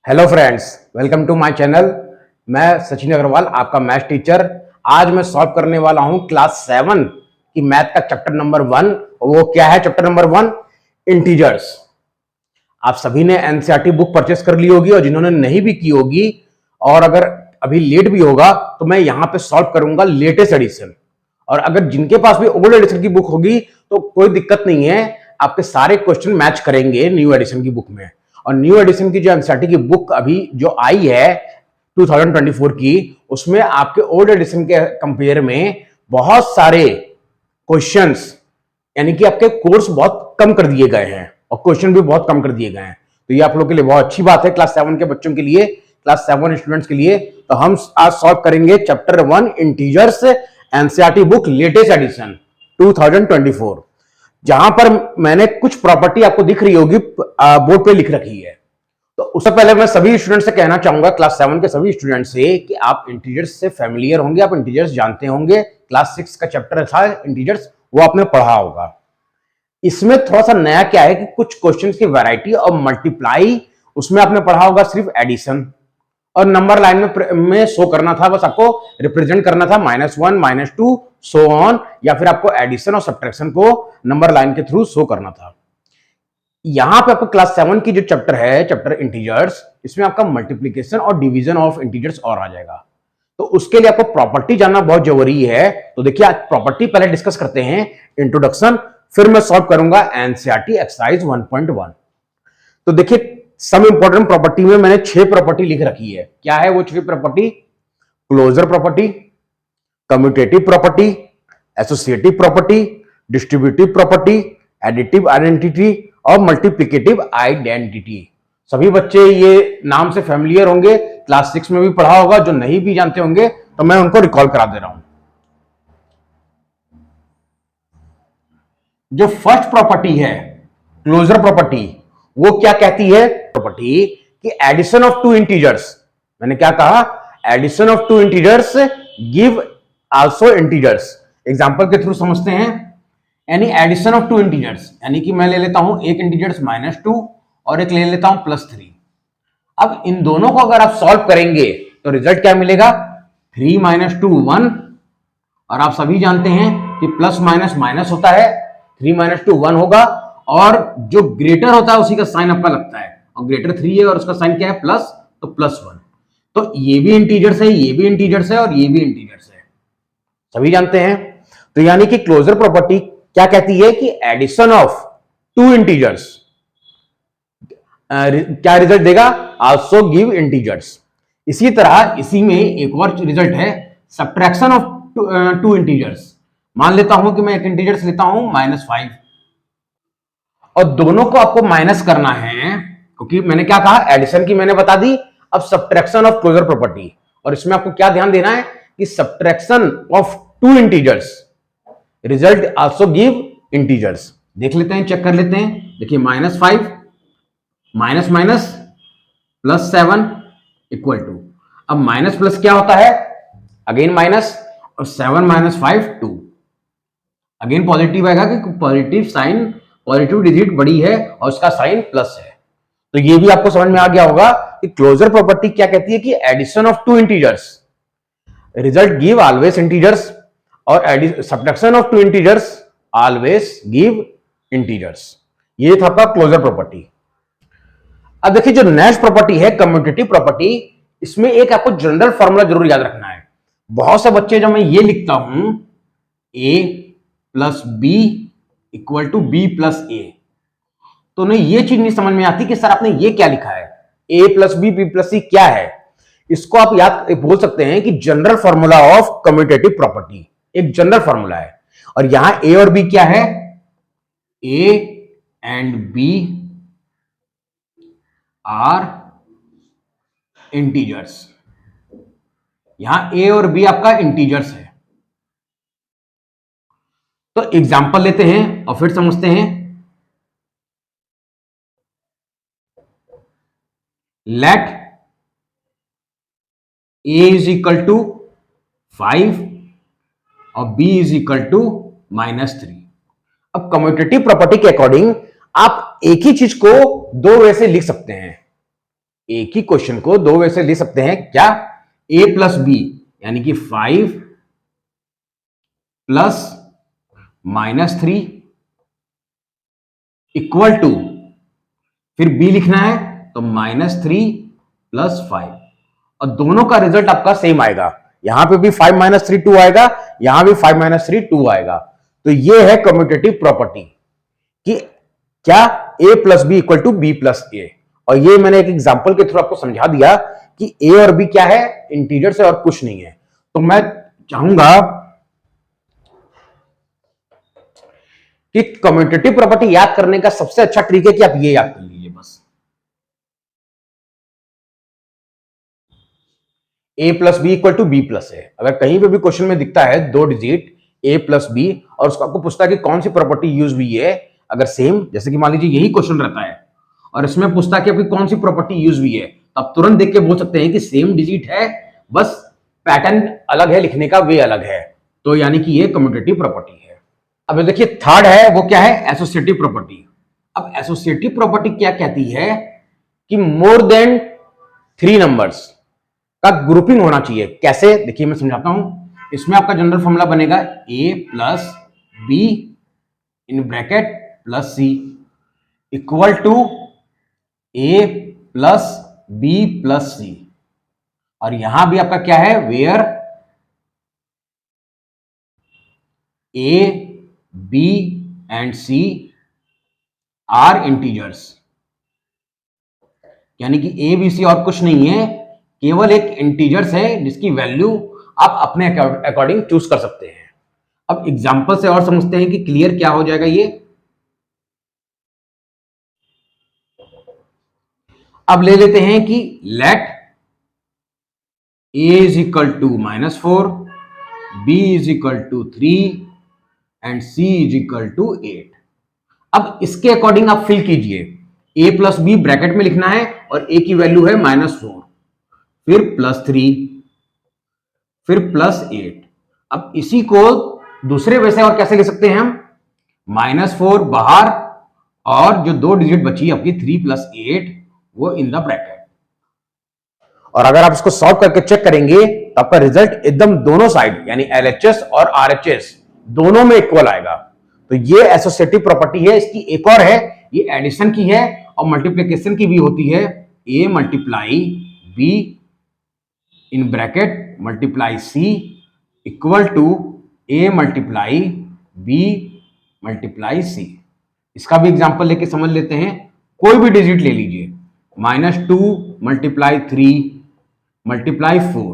Hello friends, welcome to my channel. मैं सचिन अग्रवाल, आपका math teacher. आज मैं सॉल्व करने वाला हूं क्लास 7 की मैथ का चैप्टर नंबर 1। वो क्या है? Chapter number 1, integers. आप सभी ने एनसीईआरटी बुक परचेस कर ली होगी, और जिन्होंने नहीं भी की होगी और अगर अभी लेट भी होगा तो मैं यहां पे सॉल्व करूंगा लेटेस्ट एडिशन। और अगर जिनके पास भी ओल्ड एडिशन की बुक होगी तो कोई दिक्कत नहीं है, आपके सारे क्वेश्चन मैच करेंगे न्यू एडिशन की बुक में। और न्यू एडिशन की जो एनसीईआरटी की बुक अभी जो आई है 2024 की, उसमें आपके ओल्ड एडिशन के कंपेयर में बहुत सारे क्वेश्चंस, यानी कि आपके कोर्स बहुत कम कर दिए गए हैं और क्वेश्चन भी बहुत कम कर दिए गए हैं। तो ये आप लोगों के लिए बहुत अच्छी बात है, क्लास 7 के बच्चों के लिए, क्लास 7 स्टूडेंट्स के लिए। तो हम आज सॉल्व करेंगे chapter 1 integers, NCERT book latest edition 2024, जहां पर मैंने कुछ प्रॉपर्टी आपको दिख रही होगी, बोर्ड पे लिख रखी है। तो उससे पहले मैं सभी स्टूडेंट से कहना चाहूंगा, क्लास 7 के सभी स्टूडेंट से, कि आप इंटीजर्स से फेमिलियर होंगे, आप इंटीजर्स जानते होंगे। क्लास 6 का चैप्टर था इंटीजर्स, वो आपने पढ़ा होगा। इसमें थोड़ा सा नया क्या है कि कुछ क्वेश्चंस की वैरायटी और मल्टीप्लाई, उसमें आपने पढ़ा होगा सिर्फ एडिशन, और नंबर लाइन में शो करना था, बस आपको रिप्रेजेंट करना था -1 -2 सो ऑन, या फिर आपको एडिशन और सब्ट्रैक्शन को नंबर लाइन के थ्रू शो करना था। यहां पे आपको क्लास 7 की जो चैप्टर है, चैप्टर इंटीजर्स, इसमें आपका मल्टीप्लीकेशन और डिवीजन ऑफ इंटीजर्स और आ जाएगा। तो उसके लिए आपको प्रॉपर्टी जानना बहुत जरूरी है। तो देखिए, आज प्रॉपर्टी पहले डिस्कस करते हैं, इंट्रोडक्शन, फिर मैं सॉल्व करूंगा एनसीईआरटी एक्सरसाइज 1.1। तो देखिए, सम इंपॉर्टेंट प्रॉपर्टी में मैंने 6 प्रॉपर्टी लिख रखी है। क्या है वो 6 property? Closure property, commutative property, associative property, distributive property, additive identity और मल्टीप्लिकेटिव आइडेंटिटी। सभी बच्चे ये नाम से फैमिलियर होंगे, क्लास 6 में भी पढ़ा होगा। जो नहीं भी जानते होंगे तो मैं उनको रिकॉल करा दे रहा हूं। जो फर्स्ट प्रॉपर्टी है क्लोजर प्रॉपर्टी, वो क्या कहती है? प्रॉपर्टी कि एडिशन ऑफ टू इंटीजर्स, मैंने क्या कहा? Addition of two integers give also integers. Example के थ्रू समझते हैं। यानी एडिशन ऑफ टू इंटीजर्स, यानी कि मैं ले लेता हूं एक इंटीजर्स -2 और एक ले लेता हूं +3। अब इन दोनों को अगर आप सॉल्व करेंगे तो रिजल्ट क्या मिलेगा? 3 - 2 1। और आप सभी जानते हैं कि प्लस माइनस माइनस होता है, 3 - 2 1 होगा, और जो ग्रेटर होता है उसी का साइन आपका लगता है, और ग्रेटर 3 है और उसका साइन क्या है? प्लस, तो +1। तो ये भी इंटीजर्स है, ये भी इंटीजर्स है, और ये भी इंटीजर्स है, सभी जानते हैं। तो यानी कि क्लोजर प्रॉपर्टी क्या कहती है कि एडिशन ऑफ टू इंटीजर्स क्या रिजल्ट देगा? Also give integers. इसी तरह इसी में एक और रिजल्ट है, सब्ट्रैक्शन ऑफ टू इंटीजर्स। मान लेता हूं कि मैं एक इंटीजर्स लेता हूं -5, और दोनों को आपको माइनस करना है, क्योंकि मैंने क्या कहा? एडिशन की मैंने बता दी। अब सब्ट्रैक्शन ऑफ क्लोजर प्रॉपर्टी, और इसमें आपको क्या ध्यान देना है कि subtraction of two integers result also give integers. देख लेते हैं, चेक कर लेते हैं। देखिए, -5 माइनस माइनस +7 इक्वल टू, अब माइनस प्लस क्या होता है? अगेन माइनस, और 7 - 5 2। अगेन पॉजिटिव आएगा कि पॉजिटिव साइन, पॉजिटिव डिजिट बड़ी है और उसका साइन प्लस है। तो ये भी आपको समझ में आ गया होगा कि क्लोजर प्रॉपर्टी क्या कहती है कि addition of two integers result give always integers, और subtraction of two integers always give integers. ये था आपका क्लोजर प्रॉपर्टी। अब देखिए, जो नेक्स्ट प्रॉपर्टी है कम्यूटेटिव प्रॉपर्टी, इसमें एक आपको जनरल फॉर्मूला जरूर याद रखना है। बहुत से बच्चे, जब मैं ये लिखता हूं a + b = b + a, तो उन्हें ये चीज नहीं समझ में आती कि सर आपने ये क्या लिखा है, a + b b + c क्या है। इसको आप याद बोल सकते हैं कि general formula of commutative property, एक जनरल फॉर्मूला है। और यहां a और b क्या है? a and b are integers. यहां ए और बी आपका इंटीजर्स है। तो एग्जांपल लेते हैं और फिर समझते हैं। लेट ए = 5 और b = -3। अब कम्यूटेटिव प्रॉपर्टी के अकॉर्डिंग आप एक ही चीज को दो वे से लिख सकते हैं। एक ही क्वेश्चन को दो वे से ले सकते हैं क्या, a प्लस बी यानी कि 5 प्लस -3 इक्वल टू, फिर b लिखना है तो -3 प्लस 5, और दोनों का रिजल्ट आपका सेम आएगा। यहां पे भी 5 - 3 2 आएगा, यहां भी 5 - 3 2 आएगा। तो ये है कम्यूटेटिव प्रॉपर्टी कि क्या a plus B equal to B plus A. और ये मैंने एक एग्जांपल के थ्रू आपको समझा दिया कि a और b क्या है, इंटीजर से और कुछ नहीं है। तो मैं चाहूंगा कि कम्यूटेटिव प्रॉपर्टी याद करने का सबसे अच्छा ट्रिक है कि आप ये याद कर लीजिए बस, a plus B equal to B plus A. अगर कहीं पे भी क्वेश्चन में दिखता है दो डिजिट a प्लस बी और उसको आपको पूछता है कि कौन सी प्रॉपर्टी यूज हुई है, अगर सेम जैसे कि मान लीजिए यही क्वेश्चन रहता है और इसमें पूछता है कि आपकी कौन सी प्रॉपर्टी यूज हुई है, तो आप तुरंत देख के बोल सकते हैं कि सेम डिजिट है, बस पैटर्न अलग है, लिखने का वे अलग है। तो यानी कि ये कम्यूटेटिव प्रॉपर्टी है। अब देखिए थर्ड है, वो क्या है, एसोसिएटिव प्रॉपर्टी। अब एसोसिएटिव प्रॉपर्टी क्या कहती है कि मोर देन 3 नंबर्स का ग्रुपिंग होना चाहिए। कैसे, देखिए मैं समझाता हूं। इसमें आपका जनरल फॉर्मूला बनेगा a plus B in bracket plus C equal to a plus B plus C, और यहां भी आपका क्या है, where a b and c are integers, यानी कि a b c और कुछ नहीं है, केवल एक इंटीजर्स है जिसकी वैल्यू आप अपने अकॉर्डिंग चूज कर सकते हैं। अब एग्जांपल से और समझते हैं कि क्लियर क्या हो जाएगा ये। अब ले लेते हैं कि let a is equal to -4, b is equal to 3 and c is equal to 8। अब इसके अकॉर्डिंग आप फिल कीजिए, a प्लस बी ब्रैकेट में लिखना है और a की वैल्यू है -4, फिर +3, फिर +8। अब इसी को दूसरे वैसे और कैसे लिख सकते हैं हम, -4 बाहर और जो दो डिजिट बची आपकी 3 + 8 वो इन द ब्रैकेट। और अगर आप इसको सॉल्व करके चेक करेंगे तो आपका रिजल्ट एकदम दोनों साइड यानी LHS और RHS दोनों में इक्वल आएगा। तो ये एसोसिएटिव प्रॉपर्टी है। इसकी एक और है, ये एडिशन की है और मल्टीप्लिकेशन की भी होती है। a multiply b in bracket multiply c equal to a multiply b multiply c। इसका भी एग्जांपल लेके समझ लेते हैं। कोई भी डिजिट ले लीजिए, -2 मल्टीप्लाई 3 मल्टीप्लाई 4,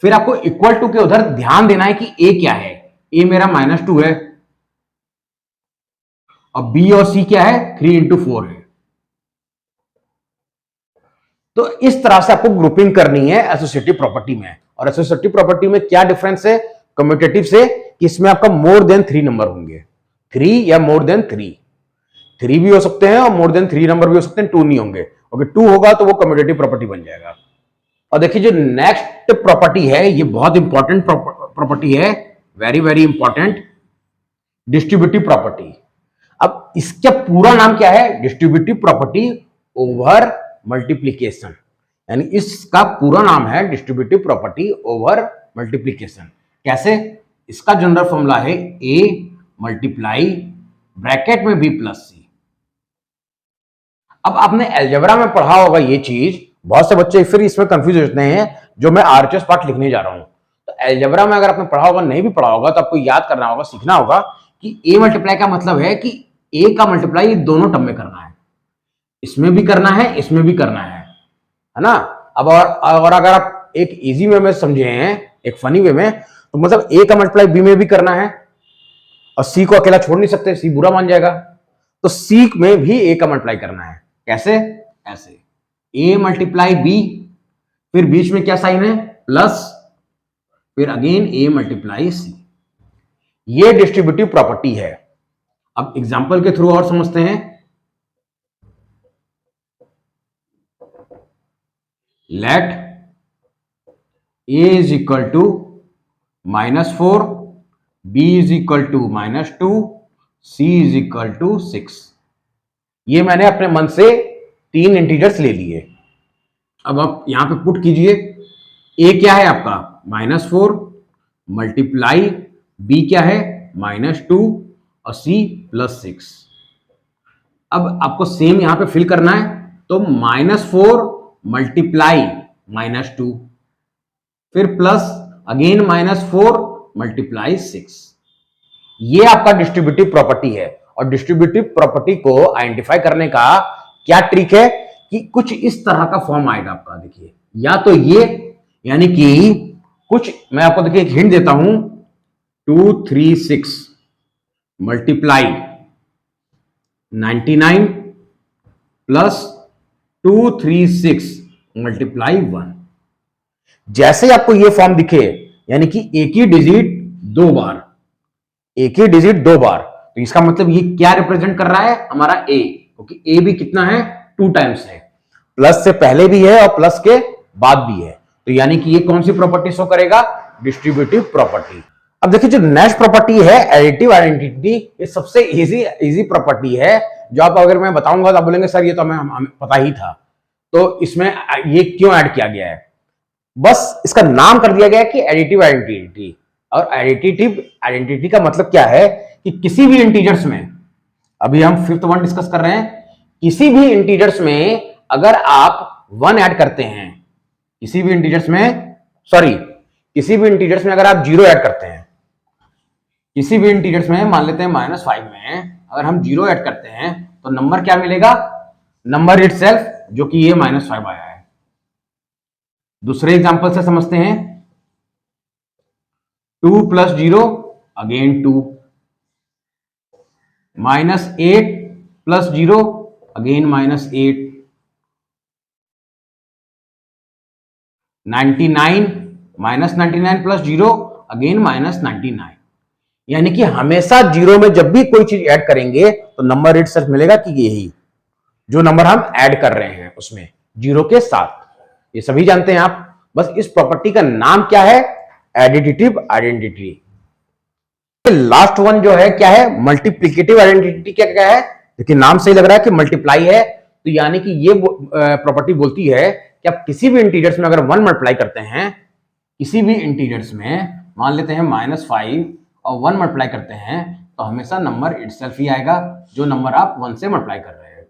फिर आपको इक्वल टू के उधर ध्यान देना है कि a क्या है। a मेरा -2 है और b और c क्या है, 3 × 4 है। तो इस तरह से आपको ग्रुपिंग करनी है एसोसिएटिव प्रॉपर्टी में। और एसोसिएटिव प्रॉपर्टी में क्या डिफरेंस है कम्यूटेटिव से, कि इसमें आपका मोर देन 3 नंबर होंगे, 3 या मोर देन 3, 3 भी हो सकते हैं और मोर देन 3 नंबर भी हो सकते हैं, 2 नहीं होंगे। ओके, 2 होगा तो वो कम्यूटेटिव प्रॉपर्टी बन जाएगा। और देखिए जो नेक्स्ट प्रॉपर्टी है ये बहुत इंपॉर्टेंट प्रॉपर्टी है, very very important, distributive property. अब इसका पूरा नाम क्या है, डिस्ट्रीब्यूटिव प्रॉपर्टी ओवर मल्टीप्लीकेशन, यानी इसका पूरा नाम है डिस्ट्रीब्यूटिव प्रॉपर्टी ओवर मल्टीप्लीकेशन। कैसे, इसका जनरल फॉर्मूला है a मल्टीप्लाई ब्रैकेट में b प्लस सी। अब आपने अलजेब्रा में पढ़ा होगा ये चीज, बहुत से बच्चे फिर इसमें कंफ्यूज हो जाते हैं जो मैं RHS पार्ट लिखने जा रहा हूं। तो अलजेब्रा में अगर आपने पढ़ा होगा, नहीं भी पढ़ा होगा तो आपको याद करना होगा, सीखना होगा कि a मल्टीप्लाई का मतलब है कि a का मल्टीप्लाई दोनों टर्म में करना है, इसमें भी करना है, इसमें भी करना है ना। अब और अगर आप एक इजी वे में समझे हैं, एक फनी वे में, तो मतलब a का मल्टीप्लाई b में भी करना है और c को अकेला छोड़ नहीं सकते, c बुरा मान जाएगा। तो c में भी a का मल्टीप्लाई करना है। कैसे, ऐसे a मल्टीप्लाई b, फिर बीच में क्या साइन है, प्लस, फिर अगेन a मल्टीप्लाई c। ये डिस्ट्रीब्यूटिव प्रॉपर्टी है। अब एग्जांपल के थ्रू और समझते हैं। Let a is equal to -4, b is equal to -2, c is equal to 6। ये मैंने अपने मन से 3 इंटीजर्स ले लिए। अब आप यहां पे पुट कीजिए, ए क्या है आपका -4 मल्टीप्लाई बी क्या है -2 और सी +6। अब आपको सेम यहां पे फिल करना है, तो -4 मल्टीप्लाई -2 फिर प्लस अगेन -4 मल्टीप्लाई 6। ये आपका डिस्ट्रीब्यूटिव प्रॉपर्टी है। और डिस्ट्रीब्यूटिव प्रॉपर्टी को आइडेंटिफाई करने का क्या ट्रिक है कि कुछ इस तरह का फॉर्म आएगा आपका। देखिए, या तो ये, यानी कि कुछ मैं आपको देखिए एक हिंट देता हूं, 236 मल्टीप्लाई 99 प्लस 236 मल्टीप्लाई 1। जैसे आपको ये फॉर्म दिखे, यानी कि एक ही डिजिट दो बार, एक ही डिजिट दो बार, तो इसका मतलब ये क्या रिप्रेजेंट कर रहा है हमारा ए, क्योंकि ए भी कितना है 2 टाइम्स है, प्लस से पहले भी है और प्लस के बाद भी है। तो यानी कि ये कौन सी प्रॉपर्टी शो करेगा, डिस्ट्रीब्यूटिव प्रॉपर्टी। अब देखिए जो नेक्स्ट प्रॉपर्टी है एडिटिव आइडेंटिटी, ये सबसे इजी प्रॉपर्टी है, जो आप अगर मैं बताऊंगा तो आप बोलेंगे सर ये तो हमें पता ही था, तो इसमें ये क्यों ऐड किया गया है। बस इसका नाम कर दिया गया है कि एडिटिव आइडेंटिटी। और एडिटिव आइडेंटिटी का मतलब क्या है कि किसी भी इंटीजर्स में, अभी हम फिफ्थ वन डिस्कस कर रहे हैं, किसी भी इंटीजर्स में अगर आप 1 ऐड करते हैं, किसी भी इंटीजर्स में, सॉरी, किसी भी इंटीजर्स में अगर आप 0 ऐड करते हैं, किसी भी इंटीजर्स में मान लेते हैं -5 में अगर हम 0 ऐड करते हैं, तो नंबर क्या मिलेगा, नंबर इटसेल्फ, जो कि ये -5 आया है। दूसरे एग्जांपल से समझते हैं, 2 + 0 अगेन 2, -8 + 0 अगेन -8, 99 -99 + 0 अगेन -99। यानी कि हमेशा 0 में जब भी कोई चीज ऐड करेंगे तो नंबर इटसेल्फ मिलेगा कि यही जो नंबर हम ऐड कर रहे हैं उसमें 0 के साथ। ये सभी जानते हैं आप। बस इस प्रॉपर्टी का नाम क्या है, एडिटिव आइडेंटिटी। लास्ट वन जो है क्या है, मल्टीप्लिकेटिव आइडेंटिटी। क्या क्या है, देखिए नाम से ही लग रहा है कि मल्टीप्लाई है, तो यानी कि ये प्रॉपर्टी बोलती है कि आप किसी भी इंटीजर्स में अगर 1 मल्टीप्लाई करते हैं, किसी भी इंटीजर्स में मान लेते हैं -5 और 1 मल्टीप्लाई करते हैं, तो हमेशा नंबर इटसेल्फ ही आएगा जो नंबर आप 1 से मल्टीप्लाई कर रहे हैं।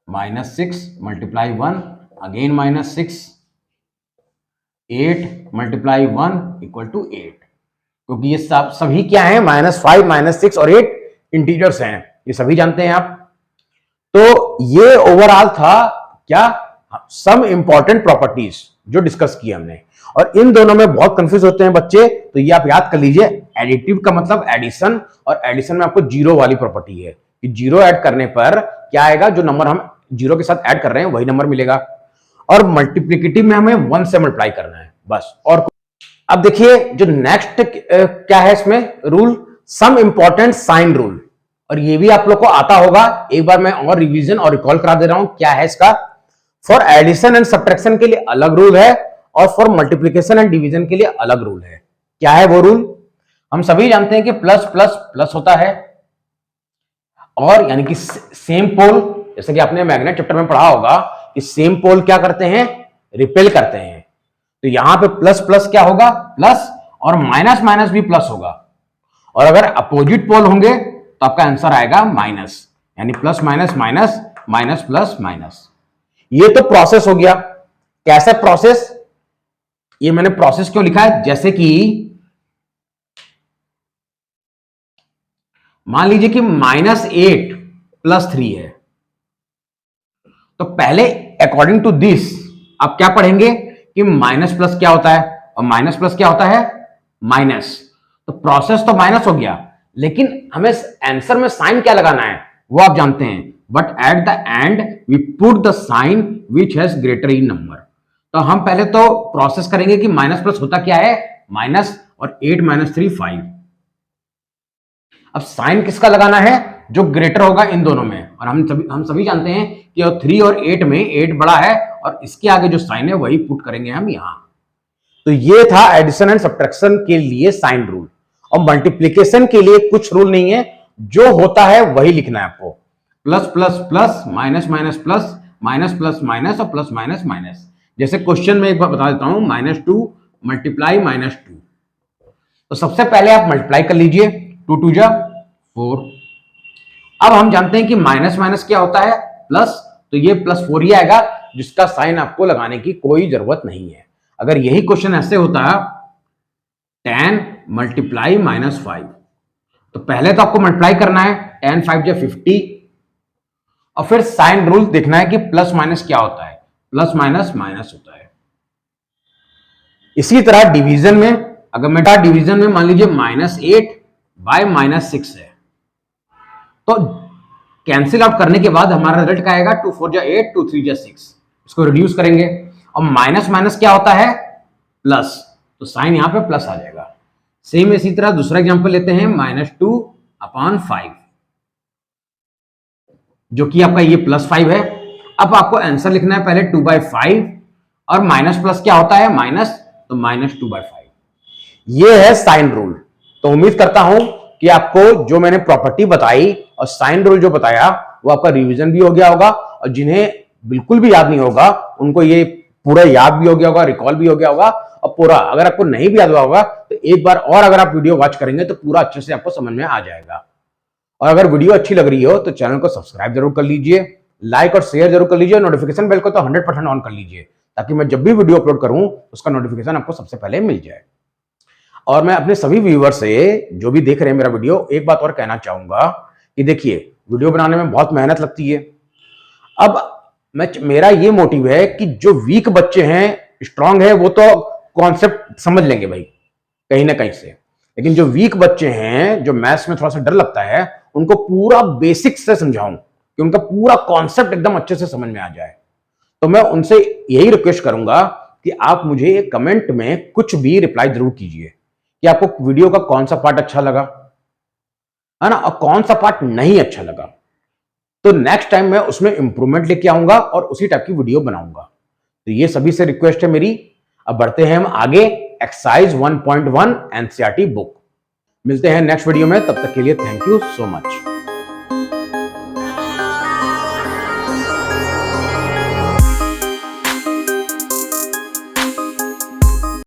-6 मल्टीप्लाई 1 अगेन -6, 8 मल्टीप्लाई 1 = 8, क्योंकि ये सब सभी क्या है, -5 -6 और 8 इंटीजर्स हैं, ये सभी जानते हैं आप। तो ये ओवरऑल था क्या, सम इंपॉर्टेंट प्रॉपर्टीज जो डिस्कस किए हमने। और इन दोनों में बहुत कंफ्यूज होते हैं बच्चे, तो ये आप याद कर लीजिए। एडिटिव का मतलब एडिशन, और एडिशन में आपको 0 वाली प्रॉपर्टी है कि 0 ऐड करने पर क्या आएगा, जो नंबर हम 0 के साथ ऐड कर रहे हैं वही नंबर मिलेगा। और मल्टीप्लिकेटिव में हमें 1 से मल्टीप्लाई करना है बस। और अब देखिए जो नेक्स्ट क्या है इसमें rule, some important sign rule. और ये भी आप लोग को आता होगा, एक बार मैं और रिवीजन और रिकॉल करा दे रहा हूं क्या है इसका। फॉर एडिशन एंड सब्ट्रैक्शन के लिए अलग रूल है, और फॉर मल्टीप्लिकेशन एंड डिवीजन के लिए अलग रूल है। क्या है वो रूल, हम सभी जानते हैं कि प्लस प्लस प्लस होता है, और यानी कि सेम पोल, जैसे कि आपने मैग्नेट चैप्टर में पढ़ा होगा कि सेम पोल क्या करते हैं, रिपेल करते हैं। तो यहां पे प्लस प्लस क्या होगा, प्लस, और माइनस माइनस भी प्लस होगा। और अगर अपोजिट पोल होंगे तो आपका आंसर आएगा माइनस, यानी plus minus minus, minus plus minus. ये तो प्रोसेस हो गया। कैसे प्रोसेस, ये मैंने प्रोसेस क्यों लिखा है, जैसे कि मान लीजिए कि -8 + 3 है, तो पहले अकॉर्डिंग टू दिस आप क्या पढ़ेंगे कि माइनस प्लस क्या होता है, और माइनस प्लस क्या होता है, माइनस। तो प्रोसेस तो माइनस हो गया, लेकिन हमें आंसर में साइन क्या लगाना है वो आप जानते हैं। But at the end we put the sign which has greater in number. तो हम पहले तो प्रोसेस करेंगे कि माइनस प्लस होता क्या है, माइनस, और 8 - 3 5। अब साइन किसका लगाना है, जो ग्रेटर होगा इन दोनों में। और हम सभी जानते हैं कि 3 और 8 में 8 बड़ा है, और इसके आगे जो साइन है वही पुट करेंगे हम यहां। तो ये था एडिशन एंड सब्ट्रैक्शन के लिए साइन रूल। और मल्टीप्लिकेशन के लिए कुछ रूल नहीं है, जो होता है वही लिखना है आपको। Plus plus plus, minus minus plus, minus plus minus और प्लस माइनस माइनस। जैसे क्वेश्चन में एक बार बता देता हूं, -2 मल्टीप्लाई -2। तो सबसे पहले आप मल्टीप्लाई कर लीजिए, 2 2 जा 4। अब हम जानते हैं कि माइनस माइनस क्या होता है, प्लस, तो ये +4 ही आएगा, जिसका साइन आपको लगाने की कोई जरूरत नहीं है। अगर यही क्वेश्चन ऐसे होता है 10 मल्टीप्लाई -5, तो पहले तो आपको मल्टीप्लाई करना है, 10 5 जा 50, और फिर साइन रूल देखना है कि प्लस माइनस क्या होता है, प्लस माइनस माइनस होता है। इसी तरह डिवीजन में, अगर मेरा डिवीजन में मान लीजिए -8 बाय -6 है, तो कैंसिल आउट करने के बाद हमारा रिजल्ट क्या आएगा, 2 4 जा 8, 2 3 जा 6। इसको रिड्यूस करेंगे, और माइनस माइनस क्या होता है, प्लस, तो साइन यहां पे प्लस आ जाएगा। सेम इसी तरह दूसरा एग्जांपल लेते हैं, -2/5, जो कि आपका ये +5 है। अब आपको आंसर लिखना है पहले 2/5, और माइनस प्लस क्या होता है, माइनस, तो -2/5। ये है साइन रूल। तो उम्मीद करता हूं कि आपको जो मैंने प्रॉपर्टी बताई और साइन रूल जो बताया वो आपका रिवीजन भी हो गया होगा, और जिन्हें बिल्कुल भी याद नहीं होगा उनको ये पूरा याद भी हो गया होगा, रिकॉल भी हो गया होगा। और पूरा अगर आपको नहीं भी याद हुआ होगा तो एक बार और अगर आप वीडियो वॉच करेंगे तो पूरा अच्छे से आपको समझ में आ जाएगा। और अगर वीडियो अच्छी लग रही हो तो चैनल को सब्सक्राइब जरूर कर लीजिए, लाइक और शेयर जरूर कर लीजिए, नोटिफिकेशन बेल को तो 100% ऑन कर लीजिए, ताकि मैं जब भी वीडियो अपलोड करूं उसका नोटिफिकेशन आपको सबसे पहले मिल जाए। और मैं अपने सभी व्यूअर से, जो भी देख रहे हैं मेरा वीडियो, एक बात और कहना चाहूंगा कि देखिए, वीडियो बनाने में बहुत मेहनत लगती है। अब मेरा ये मोटिव है कि जो वीक बच्चे हैं, स्ट्रांग है वो तो कॉन्सेप्ट समझ लेंगे भाई कहीं ना कहीं से, लेकिन जो वीक बच्चे हैं, जो मैथ्स में थोड़ा सा डर लगता है, उनको पूरा बेसिक से समझाऊं कि उनका पूरा कॉन्सेप्ट एकदम अच्छे से समझ में आ जाए। तो मैं उनसे यही रिक्वेस्ट करूंगा कि आप मुझे कमेंट में कुछ भी रिप्लाई जरूर कीजिए कि आपको वीडियो का कौन सा पार्ट अच्छा लगा, है ना, और कौन सा पार्ट नहीं अच्छा लगा। तो नेक्स्ट टाइम मैं उसमें इंप्रूवमेंट लेके आऊंगा और उसी टाइप की वीडियो बनाऊंगा। तो ये सभी से रिक्वेस्ट है मेरी। अब बढ़ते हैं हम आगे, एक्सरसाइज 1.1 एनसीईआरटी बुक। मिलते हैं नेक्स्ट वीडियो में, तब तक के लिए थैंक यू सो मच।